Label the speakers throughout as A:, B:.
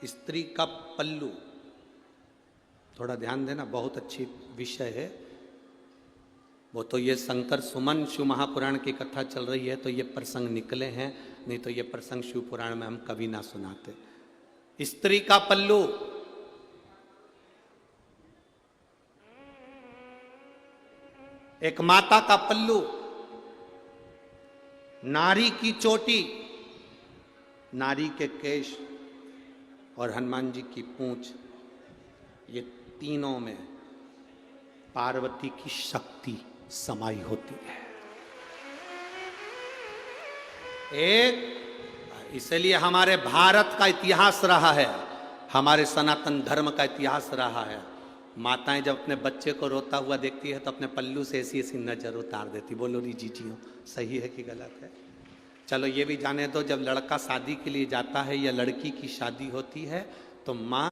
A: स्त्री का पल्लू, थोड़ा ध्यान देना, बहुत अच्छी विषय है। वो तो ये शंकर सुमन शिव महापुराण की कथा चल रही है तो ये प्रसंग निकले हैं, नहीं तो ये प्रसंग शिव पुराण में हम कभी ना सुनाते। स्त्री का पल्लू, एक माता का पल्लू, नारी की चोटी, नारी के केश और हनुमान जी की पूंछ, ये तीनों में पार्वती की शक्ति समाई होती है। एक इसलिए हमारे भारत का इतिहास रहा है, हमारे सनातन धर्म का इतिहास रहा है, माताएं जब अपने बच्चे को रोता हुआ देखती है तो अपने पल्लू से ऐसी ऐसी नजर उतार देती। बोलो री जीजियो, सही है कि गलत है? चलो ये भी जाने दो, जब लड़का शादी के लिए जाता है या लड़की की शादी होती है तो माँ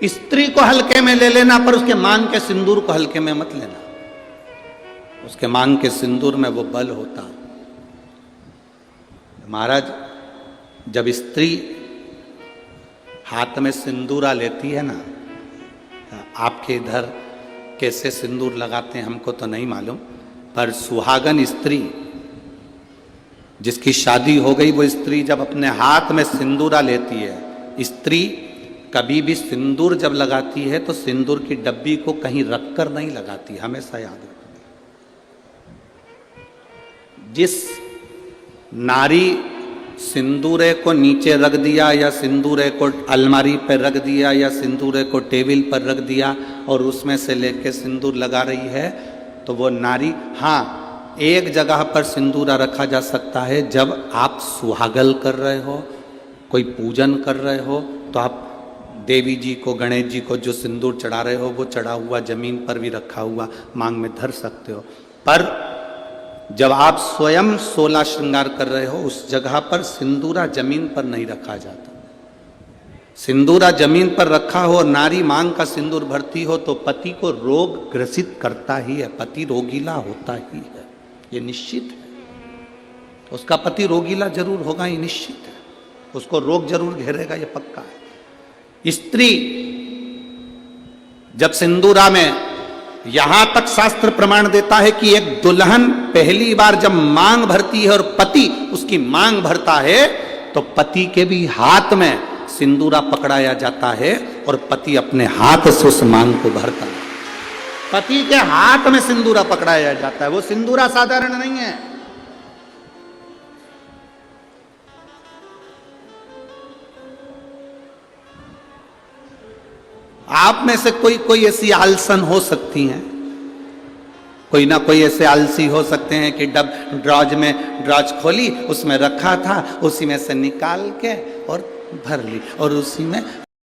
A: स्त्री को हल्के में ले लेना, पर उसके मांग के सिंदूर को हल्के में मत लेना। उसके मांग के सिंदूर में वो बल होता। महाराज, जब स्त्री हाथ में सिंदूरा लेती है ना, आपके इधर कैसे सिंदूर लगाते हैं हमको तो नहीं मालूम, पर सुहागन स्त्री जिसकी शादी हो गई वो स्त्री जब अपने हाथ में सिंदूरा लेती है, स्त्री कभी भी सिंदूर जब लगाती है तो सिंदूर की डब्बी को कहीं रखकर नहीं लगाती, हमेशा याद रखना। जिस नारी सिंदूरे को नीचे रख दिया या सिंदूरे को अलमारी पर रख दिया या सिंदूरे को टेबल पर रख दिया और उसमें से लेके सिंदूर लगा रही है तो वो नारी, हाँ, एक जगह पर सिंदूरा रखा जा सकता है, जब आप सुहागल कर रहे हो, कोई पूजन कर रहे हो तो आप देवी जी को, गणेश जी को जो सिंदूर चढ़ा रहे हो वो चढ़ा हुआ जमीन पर भी रखा हुआ मांग में धर सकते हो। पर जब आप स्वयं 16 श्रृंगार कर रहे हो उस जगह पर सिंदूरा जमीन पर नहीं रखा जाता। सिंदूरा जमीन पर रखा हो और नारी मांग का सिंदूर भरती हो तो पति को रोग ग्रसित करता ही है, पति रोगीला होता ही है, ये निश्चित है। उसका पति रोगीला जरूर होगा, ये निश्चित है, उसको रोग जरूर घेरेगा, ये पक्का है। स्त्री जब सिंदूरा में, यहां तक शास्त्र प्रमाण देता है कि एक दुल्हन पहली बार जब मांग भरती है और पति उसकी मांग भरता है तो पति के भी हाथ में सिंदूरा पकड़ाया जाता है और पति अपने हाथ से उस मांग को भरता है। पति के हाथ में सिंदूरा पकड़ाया जाता है, वो सिंदूरा साधारण नहीं है। आप में से कोई ऐसी आलसन हो सकती हैं, कोई ना कोई ऐसे आलसी हो सकते हैं कि ड्रॉज खोली, उसमें रखा था, उसी में से निकाल के और भर ली और उसी में